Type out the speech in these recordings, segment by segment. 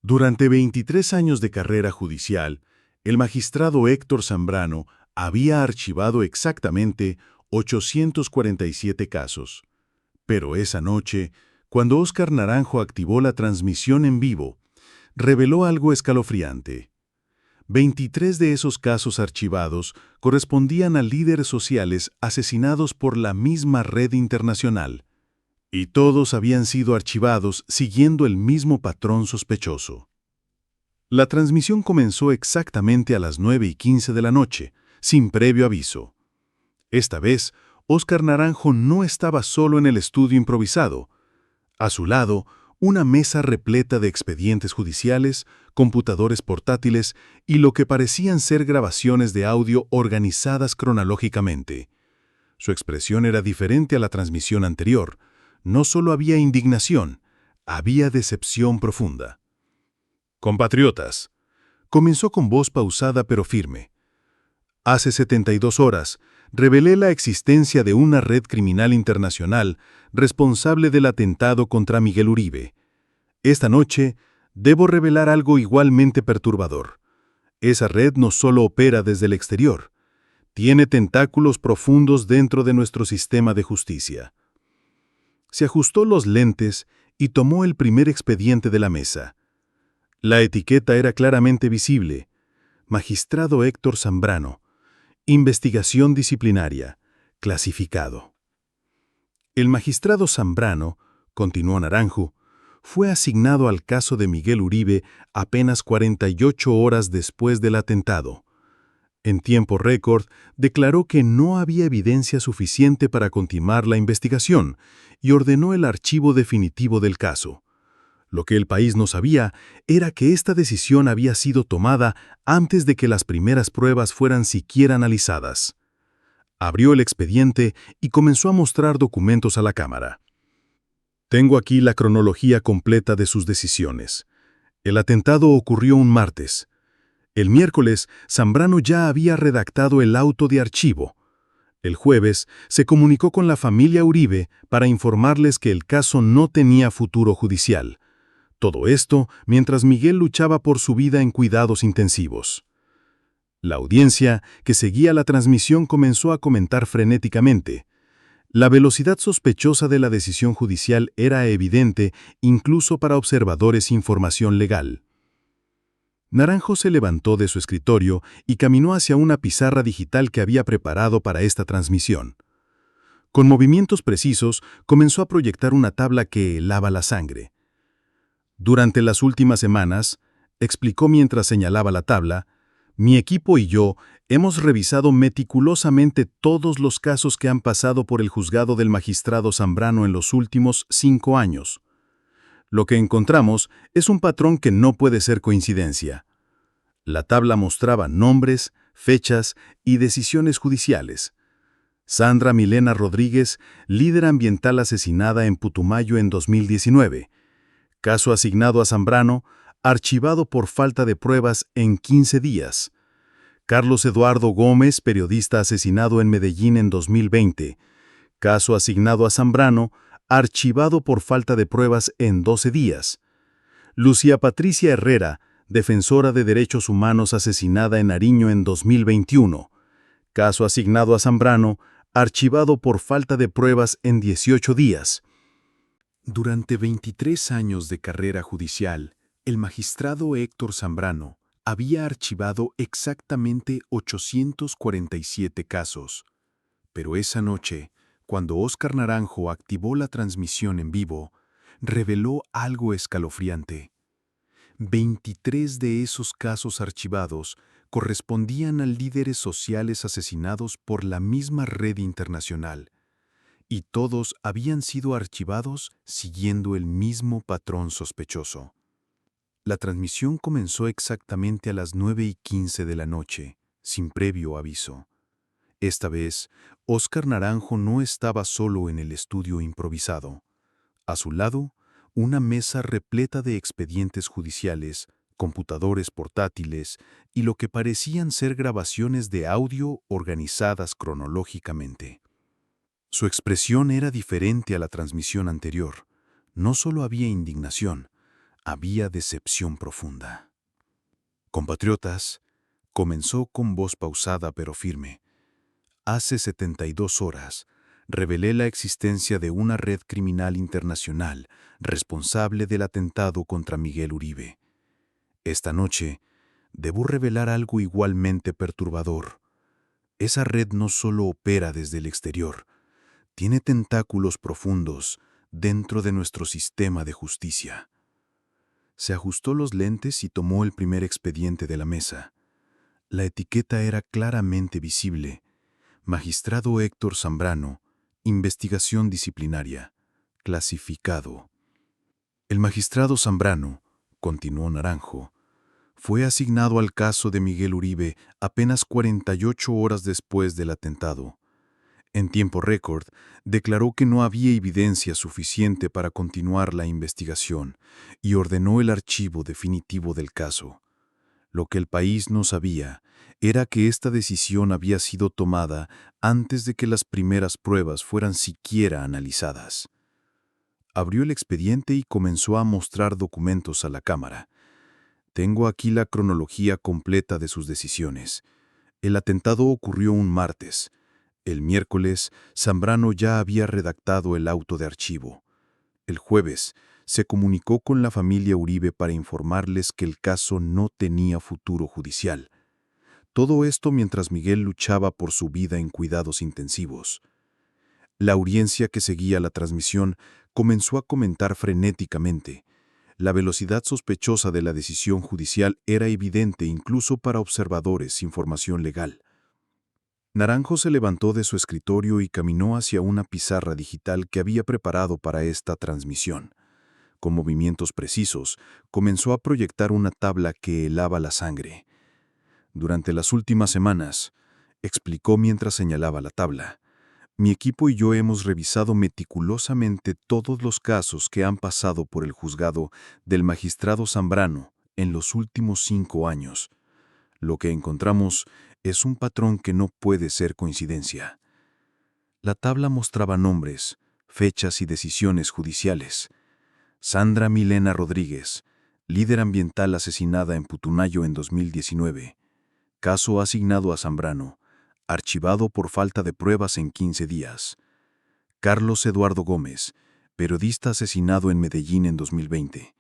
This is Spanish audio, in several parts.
Durante 23 años de carrera judicial, el magistrado Héctor Zambrano había archivado exactamente 847 casos. Pero esa noche, cuando Óscar Naranjo activó la transmisión en vivo, reveló algo escalofriante. 23 de esos casos archivados correspondían a líderes sociales asesinados por la misma red internacional, y todos habían sido archivados siguiendo el mismo patrón sospechoso. La transmisión comenzó exactamente a las 9:15 de la noche, sin previo aviso. Esta vez, Óscar Naranjo no estaba solo en el estudio improvisado. A su lado, una mesa repleta de expedientes judiciales, computadores portátiles y lo que parecían ser grabaciones de audio organizadas cronológicamente. Su expresión era diferente a la transmisión anterior. No solo había indignación, había decepción profunda. Compatriotas, comenzó con voz pausada pero firme. Hace 72 horas, revelé la existencia de una red criminal internacional responsable del atentado contra Miguel Uribe. Esta noche, debo revelar algo igualmente perturbador. Esa red no solo opera desde el exterior, tiene tentáculos profundos dentro de nuestro sistema de justicia. Se ajustó los lentes y tomó el primer expediente de la mesa. La etiqueta era claramente visible. Magistrado Héctor Zambrano. Investigación disciplinaria. Clasificado. El magistrado Zambrano, continuó Naranjo, fue asignado al caso de Miguel Uribe apenas 48 horas después del atentado. En tiempo récord, declaró que no había evidencia suficiente para continuar la investigación y ordenó el archivo definitivo del caso. Lo que el país no sabía era que esta decisión había sido tomada antes de que las primeras pruebas fueran siquiera analizadas. Abrió el expediente y comenzó a mostrar documentos a la Cámara. Tengo aquí la cronología completa de sus decisiones. El atentado ocurrió un martes. El miércoles, Zambrano ya había redactado el auto de archivo. El jueves, se comunicó con la familia Uribe para informarles que el caso no tenía futuro judicial. Todo esto mientras Miguel luchaba por su vida en cuidados intensivos. La audiencia, que seguía la transmisión, comenzó a comentar frenéticamente. La velocidad sospechosa de la decisión judicial era evidente incluso para observadores sin formación legal. Naranjo se levantó de su escritorio y caminó hacia una pizarra digital que había preparado para esta transmisión. Con movimientos precisos, comenzó a proyectar una tabla que helaba la sangre. Durante las últimas semanas, explicó mientras señalaba la tabla, mi equipo y yo hemos revisado meticulosamente todos los casos que han pasado por el juzgado del magistrado Zambrano en los últimos 5 años. Lo que encontramos es un patrón que no puede ser coincidencia. La tabla mostraba nombres, fechas y decisiones judiciales. Sandra Milena Rodríguez, líder ambiental asesinada en Putumayo en 2019. Caso asignado a Zambrano, archivado por falta de pruebas en 15 días. Carlos Eduardo Gómez, periodista asesinado en Medellín en 2020. Caso asignado a Zambrano, archivado por falta de pruebas en 12 días. Lucía Patricia Herrera, defensora de derechos humanos asesinada en Nariño en 2021. Caso asignado a Zambrano, archivado por falta de pruebas en 18 días. Durante 23 años de carrera judicial, el magistrado Héctor Zambrano había archivado exactamente 847 casos. Pero esa noche, cuando Óscar Naranjo activó la transmisión en vivo, reveló algo escalofriante. 23 de esos casos archivados correspondían a líderes sociales asesinados por la misma red internacional, y todos habían sido archivados siguiendo el mismo patrón sospechoso. La transmisión comenzó exactamente a las 9:15 de la noche, sin previo aviso. Esta vez, Óscar Naranjo no estaba solo en el estudio improvisado. A su lado, una mesa repleta de expedientes judiciales, computadores portátiles y lo que parecían ser grabaciones de audio organizadas cronológicamente. Su expresión era diferente a la transmisión anterior. No solo había indignación, Había decepción profunda. Compatriotas, comenzó con voz pausada pero firme. Hace 72 horas, revelé la existencia de una red criminal internacional responsable del atentado contra Miguel Uribe. Esta noche, debo revelar algo igualmente perturbador. Esa red no solo opera desde el exterior, tiene tentáculos profundos dentro de nuestro sistema de justicia. Se ajustó los lentes y tomó el primer expediente de la mesa. La etiqueta era claramente visible. Magistrado Héctor Zambrano, investigación disciplinaria, clasificado. El magistrado Zambrano, continuó Naranjo, fue asignado al caso de Miguel Uribe apenas 48 horas después del atentado. En tiempo récord, declaró que no había evidencia suficiente para continuar la investigación y ordenó el archivo definitivo del caso. Lo que el país no sabía era que esta decisión había sido tomada antes de que las primeras pruebas fueran siquiera analizadas. Abrió el expediente y comenzó a mostrar documentos a la Cámara. Tengo aquí la cronología completa de sus decisiones. El atentado ocurrió un martes. El miércoles, Zambrano ya había redactado el auto de archivo. El jueves, se comunicó con la familia Uribe para informarles que el caso no tenía futuro judicial. Todo esto mientras Miguel luchaba por su vida en cuidados intensivos. La audiencia que seguía la transmisión comenzó a comentar frenéticamente. La velocidad sospechosa de la decisión judicial era evidente incluso para observadores sin formación legal. Naranjo se levantó de su escritorio y caminó hacia una pizarra digital que había preparado para esta transmisión. Con movimientos precisos, comenzó a proyectar una tabla que helaba la sangre. Durante las últimas semanas, explicó mientras señalaba la tabla, mi equipo y yo hemos revisado meticulosamente todos los casos que han pasado por el juzgado del magistrado Zambrano en los últimos 5 años. Lo que encontramos es un patrón que no puede ser coincidencia. La tabla mostraba nombres, fechas y decisiones judiciales. Sandra Milena Rodríguez, líder ambiental asesinada en Putumayo en 2019. Caso asignado a Zambrano, archivado por falta de pruebas en 15 días. Carlos Eduardo Gómez, periodista asesinado en Medellín en 2020.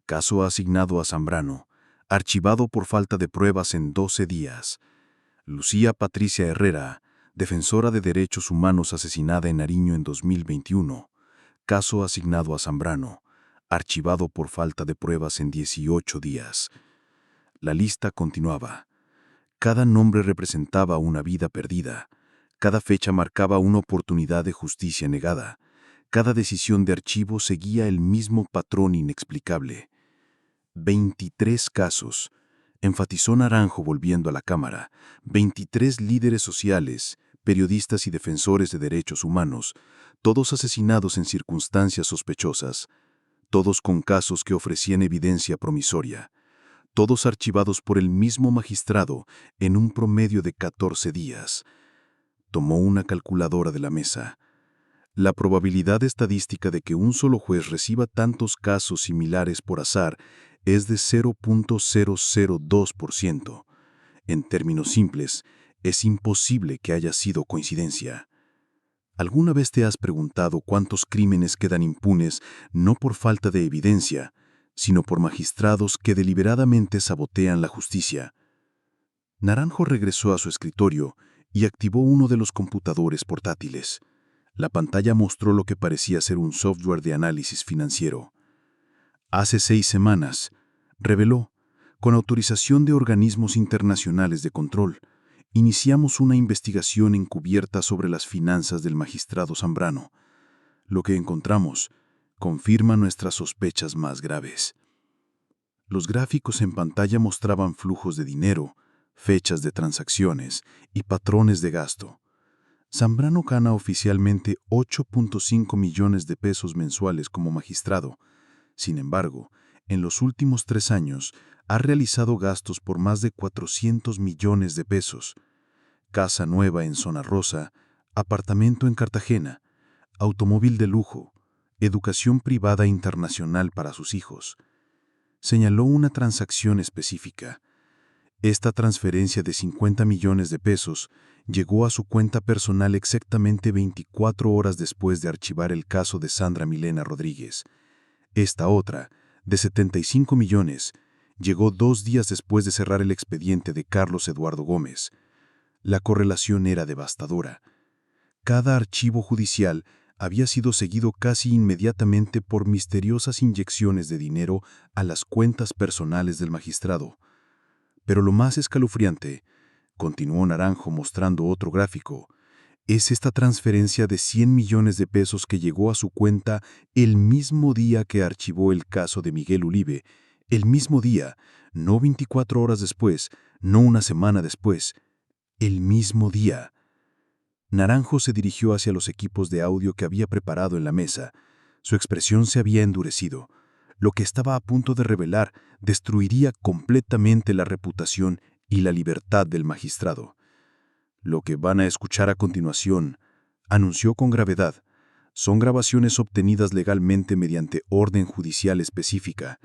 Caso asignado a Zambrano, archivado por falta de pruebas en 12 días. Lucía Patricia Herrera, defensora de derechos humanos asesinada en Nariño en 2021. Caso asignado a Zambrano, archivado por falta de pruebas en 18 días. La lista continuaba. Cada nombre representaba una vida perdida. Cada fecha marcaba una oportunidad de justicia negada. Cada decisión de archivo seguía el mismo patrón inexplicable. 23 casos, enfatizó Naranjo volviendo a la Cámara. 23 líderes sociales, periodistas y defensores de derechos humanos, todos asesinados en circunstancias sospechosas, todos con casos que ofrecían evidencia promisoria, todos archivados por el mismo magistrado en un promedio de 14 días. Tomó una calculadora de la mesa. La probabilidad estadística de que un solo juez reciba tantos casos similares por azar es de 0.002%. En términos simples, es imposible que haya sido coincidencia. ¿Alguna vez te has preguntado cuántos crímenes quedan impunes no por falta de evidencia, sino por magistrados que deliberadamente sabotean la justicia? Naranjo regresó a su escritorio y activó uno de los computadores portátiles. La pantalla mostró lo que parecía ser un software de análisis financiero. Hace 6 semanas, reveló, con autorización de organismos internacionales de control, iniciamos una investigación encubierta sobre las finanzas del magistrado Zambrano. Lo que encontramos confirma nuestras sospechas más graves. Los gráficos en pantalla mostraban flujos de dinero, fechas de transacciones y patrones de gasto. Zambrano gana oficialmente 8.5 millones de pesos mensuales como magistrado. Sin embargo, en los últimos 3 años ha realizado gastos por más de 400 millones de pesos. Casa nueva en Zona Rosa, apartamento en Cartagena, automóvil de lujo, educación privada internacional para sus hijos. señaló una transacción específica. Esta transferencia de 50 millones de pesos llegó a su cuenta personal exactamente 24 horas después de archivar el caso de Sandra Milena Rodríguez. Esta otra, de 75 millones, llegó 2 días después de cerrar el expediente de Carlos Eduardo Gómez. La correlación era devastadora. Cada archivo judicial había sido seguido casi inmediatamente por misteriosas inyecciones de dinero a las cuentas personales del magistrado. Pero lo más escalofriante, continuó Naranjo mostrando otro gráfico, es esta transferencia de 100 millones de pesos que llegó a su cuenta el mismo día que archivó el caso de Miguel Uribe, el mismo día, no 24 horas después, no una semana después, el mismo día. Naranjo se dirigió hacia los equipos de audio que había preparado en la mesa. Su expresión se había endurecido. Lo que estaba a punto de revelar destruiría completamente la reputación y la libertad del magistrado. Lo que van a escuchar a continuación, anunció con gravedad, son grabaciones obtenidas legalmente mediante orden judicial específica.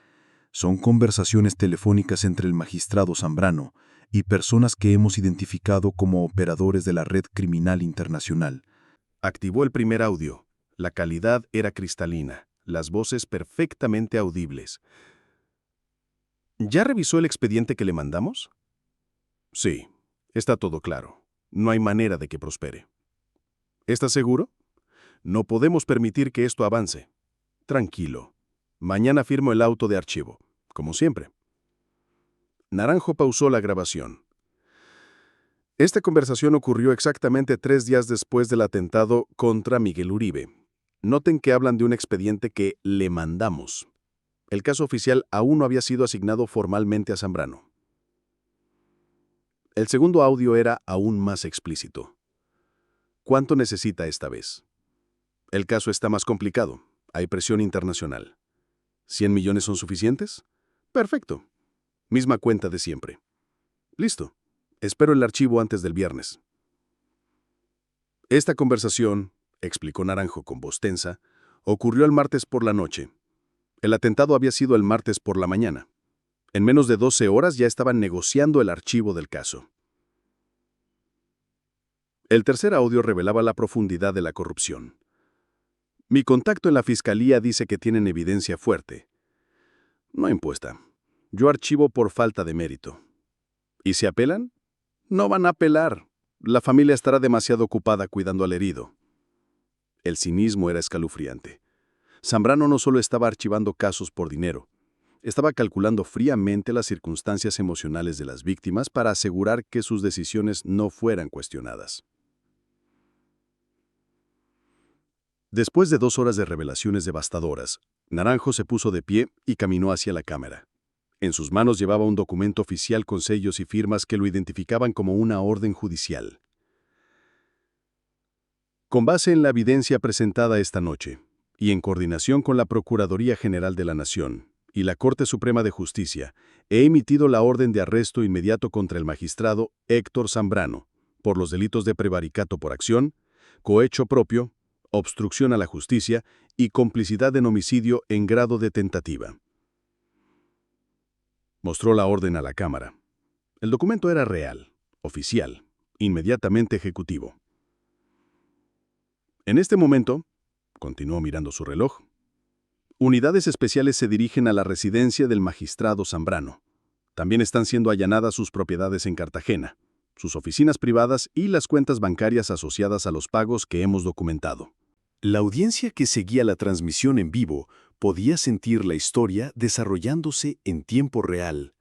Son conversaciones telefónicas entre el magistrado Zambrano y personas que hemos identificado como operadores de la red criminal internacional. Activó el primer audio. La calidad era cristalina, las voces perfectamente audibles. ¿Ya revisó el expediente que le mandamos? Sí, está todo claro. No hay manera de que prospere. ¿Estás seguro? No podemos permitir que esto avance. Tranquilo. Mañana firmo el auto de archivo, como siempre. Naranjo pausó la grabación. Esta conversación ocurrió exactamente 3 días después del atentado contra Miguel Uribe. Noten que hablan de un expediente que le mandamos. El caso oficial aún no había sido asignado formalmente a Zambrano. El segundo audio era aún más explícito. ¿Cuánto necesita esta vez? El caso está más complicado. Hay presión internacional. ¿100 millones son suficientes? Perfecto. Misma cuenta de siempre. Listo. Espero el archivo antes del viernes. Esta conversación, explicó Naranjo con voz tensa, ocurrió el martes por la noche. El atentado había sido el martes por la mañana. En menos de 12 horas ya estaban negociando el archivo del caso. El tercer audio revelaba la profundidad de la corrupción. Mi contacto en la fiscalía dice que tienen evidencia fuerte. No impuesta. Yo archivo por falta de mérito. ¿Y si apelan? No van a apelar. La familia estará demasiado ocupada cuidando al herido. El cinismo era escalofriante. Zambrano no solo estaba archivando casos por dinero, estaba calculando fríamente las circunstancias emocionales de las víctimas para asegurar que sus decisiones no fueran cuestionadas. Después de 2 horas de revelaciones devastadoras, Naranjo se puso de pie y caminó hacia la cámara. En sus manos llevaba un documento oficial con sellos y firmas que lo identificaban como una orden judicial. Con base en la evidencia presentada esta noche, y en coordinación con la Procuraduría General de la Nación y la Corte Suprema de Justicia, he emitido la orden de arresto inmediato contra el magistrado Héctor Zambrano por los delitos de prevaricato por acción, cohecho propio, obstrucción a la justicia y complicidad en homicidio en grado de tentativa. Mostró la orden a la Cámara. El documento era real, oficial, inmediatamente ejecutivo. En este momento, continuó mirando su reloj, unidades especiales se dirigen a la residencia del magistrado Zambrano. También están siendo allanadas sus propiedades en Cartagena, sus oficinas privadas y las cuentas bancarias asociadas a los pagos que hemos documentado. La audiencia que seguía la transmisión en vivo podía sentir la historia desarrollándose en tiempo real.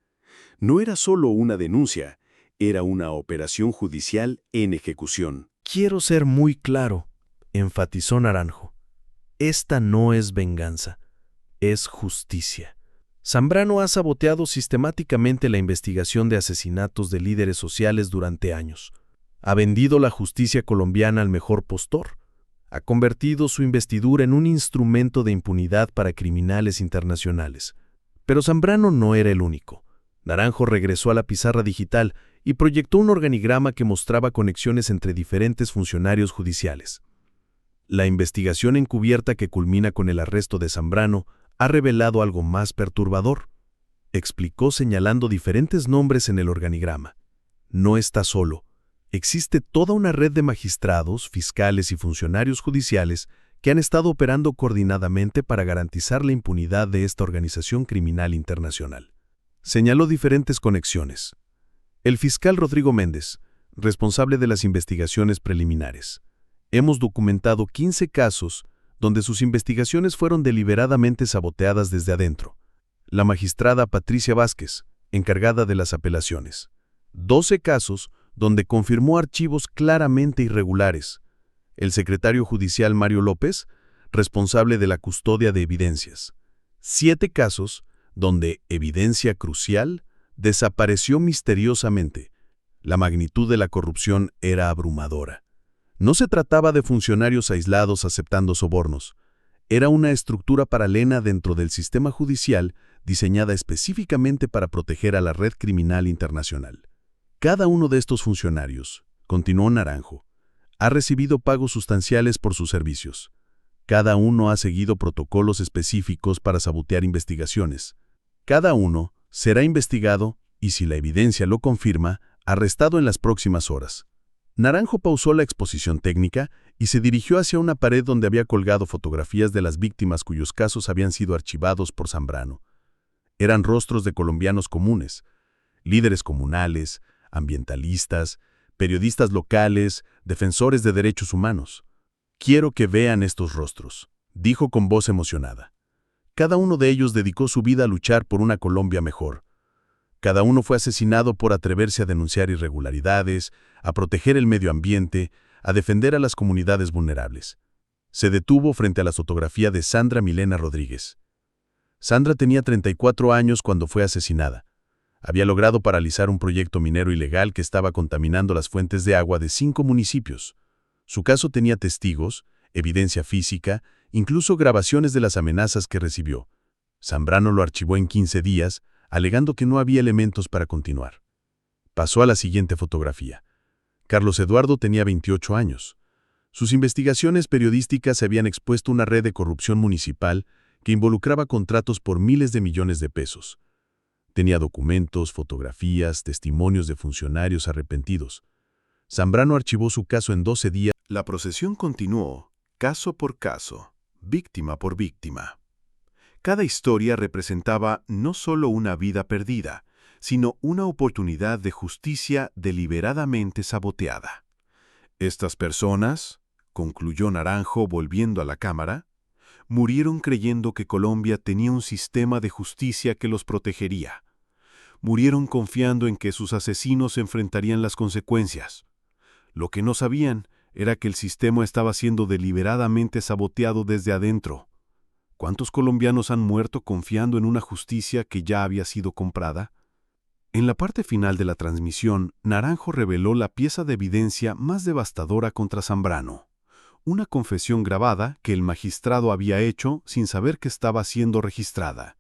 No era solo una denuncia, era una operación judicial en ejecución. Quiero ser muy claro, enfatizó Naranjo. Esta no es venganza, es justicia. Zambrano ha saboteado sistemáticamente la investigación de asesinatos de líderes sociales durante años. Ha vendido la justicia colombiana al mejor postor. Ha convertido su investidura en un instrumento de impunidad para criminales internacionales. Pero Zambrano no era el único. Naranjo regresó a la pizarra digital y proyectó un organigrama que mostraba conexiones entre diferentes funcionarios judiciales. La investigación encubierta que culmina con el arresto de Zambrano ha revelado algo más perturbador. explicó señalando diferentes nombres en el organigrama. No está solo. Existe toda una red de magistrados, fiscales y funcionarios judiciales que han estado operando coordinadamente para garantizar la impunidad de esta organización criminal internacional. Señaló diferentes conexiones. El fiscal Rodrigo Méndez, responsable de las investigaciones preliminares. Hemos documentado 15 casos donde sus investigaciones fueron deliberadamente saboteadas desde adentro. La magistrada Patricia Vázquez, encargada de las apelaciones. 12 casos donde confirmó archivos claramente irregulares. El secretario judicial Mario López, responsable de la custodia de evidencias. 7 casos donde evidencia crucial desapareció misteriosamente. La magnitud de la corrupción era abrumadora. No se trataba de funcionarios aislados aceptando sobornos. Era una estructura paralela dentro del sistema judicial diseñada específicamente para proteger a la red criminal internacional. Cada uno de estos funcionarios, continuó Naranjo, ha recibido pagos sustanciales por sus servicios. Cada uno ha seguido protocolos específicos para sabotear investigaciones. Cada uno será investigado y, si la evidencia lo confirma, arrestado en las próximas horas. Naranjo pausó la exposición técnica y se dirigió hacia una pared donde había colgado fotografías de las víctimas cuyos casos habían sido archivados por Zambrano. Eran rostros de colombianos comunes, líderes comunales, ambientalistas, periodistas locales, defensores de derechos humanos. Quiero que vean estos rostros, dijo con voz emocionada. Cada uno de ellos dedicó su vida a luchar por una Colombia mejor. Cada uno fue asesinado por atreverse a denunciar irregularidades, a proteger el medio ambiente, a defender a las comunidades vulnerables. Se detuvo frente a la fotografía de Sandra Milena Rodríguez. Sandra tenía 34 años cuando fue asesinada. Había logrado paralizar un proyecto minero ilegal que estaba contaminando las fuentes de agua de 5 municipios. Su caso tenía testigos, evidencia física, incluso grabaciones de las amenazas que recibió. Zambrano lo archivó en 15 días, alegando que no había elementos para continuar. Pasó a la siguiente fotografía. Carlos Eduardo tenía 28 años. Sus investigaciones periodísticas habían expuesto una red de corrupción municipal que involucraba contratos por miles de millones de pesos. Tenía documentos, fotografías, testimonios de funcionarios arrepentidos. Zambrano archivó su caso en 12 días. La procesión continuó, caso por caso, víctima por víctima. Cada historia representaba no solo una vida perdida, sino una oportunidad de justicia deliberadamente saboteada. Estas personas, concluyó Naranjo volviendo a la cámara, murieron creyendo que Colombia tenía un sistema de justicia que los protegería. Murieron confiando en que sus asesinos enfrentarían las consecuencias. Lo que no sabían era que el sistema estaba siendo deliberadamente saboteado desde adentro. ¿Cuántos colombianos han muerto confiando en una justicia que ya había sido comprada? En la parte final de la transmisión, Naranjo reveló la pieza de evidencia más devastadora contra Zambrano. Una confesión grabada que el magistrado había hecho sin saber que estaba siendo registrada.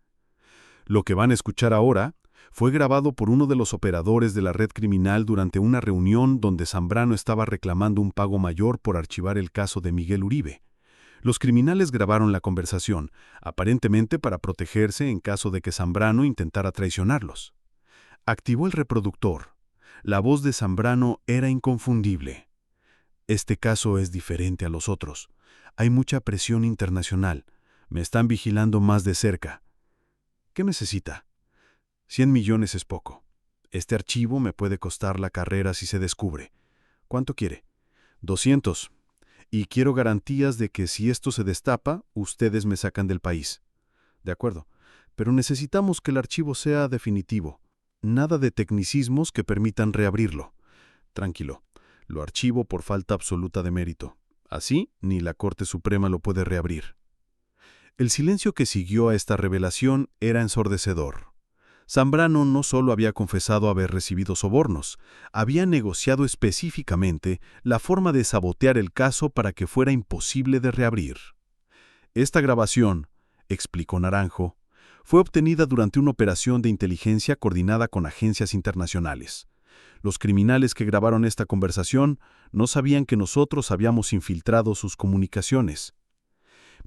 Lo que van a escuchar ahora fue grabado por uno de los operadores de la red criminal durante una reunión donde Zambrano estaba reclamando un pago mayor por archivar el caso de Miguel Uribe. Los criminales grabaron la conversación, aparentemente para protegerse en caso de que Zambrano intentara traicionarlos. Activó el reproductor. La voz de Zambrano era inconfundible. Este caso es diferente a los otros. Hay mucha presión internacional. Me están vigilando más de cerca. ¿Qué necesita? 100 millones es poco. Este archivo me puede costar la carrera si se descubre. ¿Cuánto quiere? 200. Y quiero garantías de que si esto se destapa, ustedes me sacan del país. De acuerdo, pero necesitamos que el archivo sea definitivo. Nada de tecnicismos que permitan reabrirlo. Tranquilo, lo archivo por falta absoluta de mérito. Así, ni la Corte Suprema lo puede reabrir. El silencio que siguió a esta revelación era ensordecedor. Zambrano no solo había confesado haber recibido sobornos, había negociado específicamente la forma de sabotear el caso para que fuera imposible de reabrir. Esta grabación, explicó Naranjo, fue obtenida durante una operación de inteligencia coordinada con agencias internacionales. Los criminales que grabaron esta conversación no sabían que nosotros habíamos infiltrado sus comunicaciones.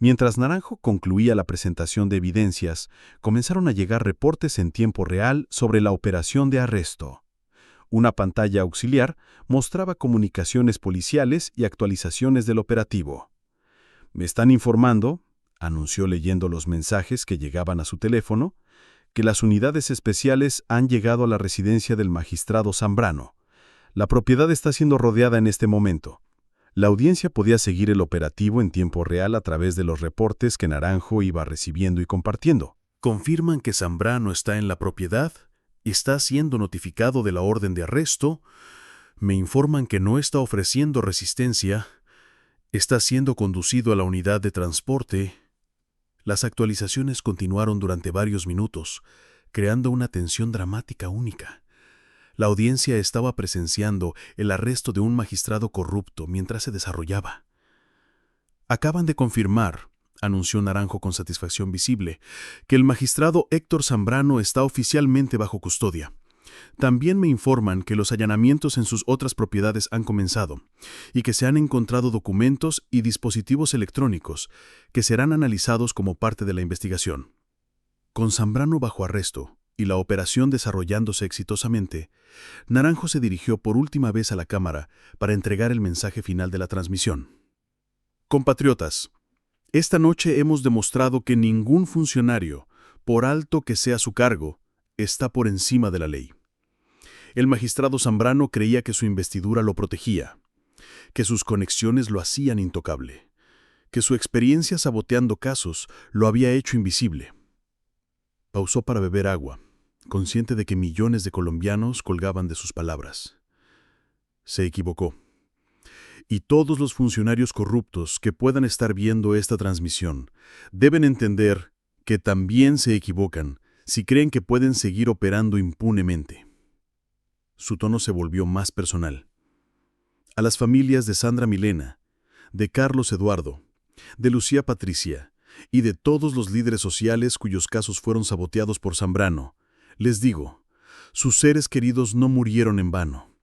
Mientras Naranjo concluía la presentación de evidencias, comenzaron a llegar reportes en tiempo real sobre la operación de arresto. Una pantalla auxiliar mostraba comunicaciones policiales y actualizaciones del operativo. «Me están informando», anunció leyendo los mensajes que llegaban a su teléfono, «que las unidades especiales han llegado a la residencia del magistrado Zambrano. La propiedad está siendo rodeada en este momento». La audiencia podía seguir el operativo en tiempo real a través de los reportes que Naranjo iba recibiendo y compartiendo. Confirman que Zambrano está en la propiedad, está siendo notificado de la orden de arresto, me informan que no está ofreciendo resistencia, está siendo conducido a la unidad de transporte. Las actualizaciones continuaron durante varios minutos, creando una tensión dramática única. La audiencia estaba presenciando el arresto de un magistrado corrupto mientras se desarrollaba. «Acaban de confirmar», anunció Naranjo con satisfacción visible, «que el magistrado Héctor Zambrano está oficialmente bajo custodia. También me informan que los allanamientos en sus otras propiedades han comenzado y que se han encontrado documentos y dispositivos electrónicos que serán analizados como parte de la investigación». Con Zambrano bajo arresto y la operación desarrollándose exitosamente, Naranjo se dirigió por última vez a la cámara para entregar el mensaje final de la transmisión. «Compatriotas, esta noche hemos demostrado que ningún funcionario, por alto que sea su cargo, está por encima de la ley. El magistrado Zambrano creía que su investidura lo protegía, que sus conexiones lo hacían intocable, que su experiencia saboteando casos lo había hecho invisible». Pausó para beber agua, consciente de que millones de colombianos colgaban de sus palabras. Se equivocó. Y todos los funcionarios corruptos que puedan estar viendo esta transmisión deben entender que también se equivocan si creen que pueden seguir operando impunemente. Su tono se volvió más personal. A las familias de Sandra Milena, de Carlos Eduardo, de Lucía Patricia y de todos los líderes sociales cuyos casos fueron saboteados por Zambrano, les digo, sus seres queridos no murieron en vano.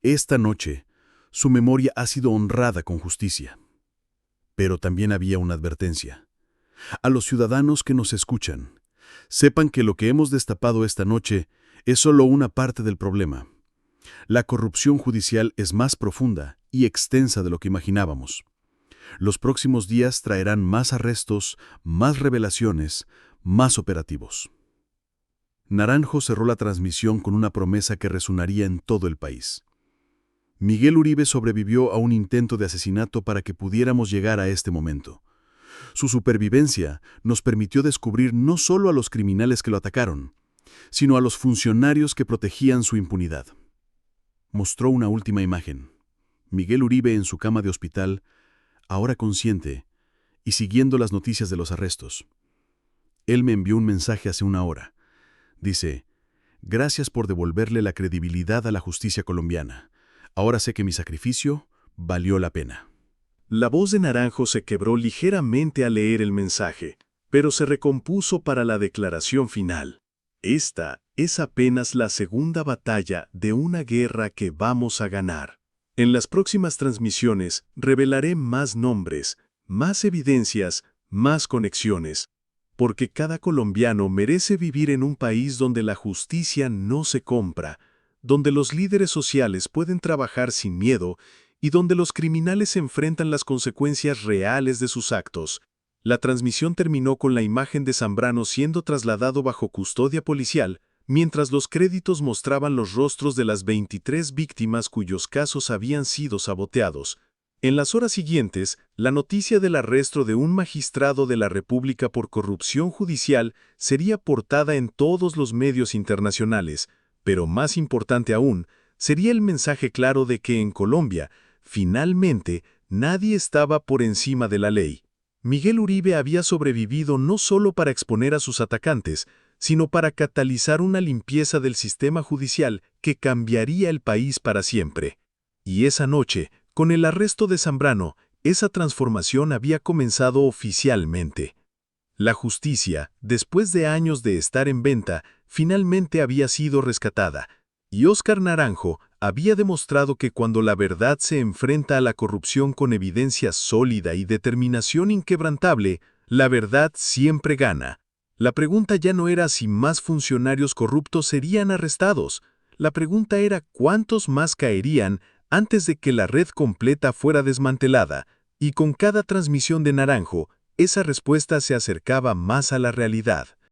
Esta noche, su memoria ha sido honrada con justicia. Pero también había una advertencia. A los ciudadanos que nos escuchan, sepan que lo que hemos destapado esta noche es solo una parte del problema. La corrupción judicial es más profunda y extensa de lo que imaginábamos. Los próximos días traerán más arrestos, más revelaciones, más operativos. Naranjo cerró la transmisión con una promesa que resonaría en todo el país. Miguel Uribe sobrevivió a un intento de asesinato para que pudiéramos llegar a este momento. Su supervivencia nos permitió descubrir no solo a los criminales que lo atacaron, sino a los funcionarios que protegían su impunidad. Mostró una última imagen. Miguel Uribe en su cama de hospital, ahora consciente, y siguiendo las noticias de los arrestos. Él me envió un mensaje hace una hora. Dice, «Gracias por devolverle la credibilidad a la justicia colombiana. Ahora sé que mi sacrificio valió la pena». La voz de Naranjo se quebró ligeramente al leer el mensaje, pero se recompuso para la declaración final. Esta es apenas la segunda batalla de una guerra que vamos a ganar. En las próximas transmisiones revelaré más nombres, más evidencias, más conexiones, porque cada colombiano merece vivir en un país donde la justicia no se compra, donde los líderes sociales pueden trabajar sin miedo y donde los criminales enfrentan las consecuencias reales de sus actos. La transmisión terminó con la imagen de Zambrano siendo trasladado bajo custodia policial, mientras los créditos mostraban los rostros de las 23 víctimas cuyos casos habían sido saboteados. En las horas siguientes, la noticia del arresto de un magistrado de la República por corrupción judicial sería portada en todos los medios internacionales, pero más importante aún, sería el mensaje claro de que en Colombia, finalmente, nadie estaba por encima de la ley. Miguel Uribe había sobrevivido no solo para exponer a sus atacantes, sino para catalizar una limpieza del sistema judicial que cambiaría el país para siempre. Y esa noche, con el arresto de Zambrano, esa transformación había comenzado oficialmente. La justicia, después de años de estar en venta, finalmente había sido rescatada, y Óscar Naranjo había demostrado que cuando la verdad se enfrenta a la corrupción con evidencia sólida y determinación inquebrantable, la verdad siempre gana. La pregunta ya no era si más funcionarios corruptos serían arrestados. La pregunta era cuántos más caerían antes de que la red completa fuera desmantelada, y con cada transmisión de Naranjo, esa respuesta se acercaba más a la realidad.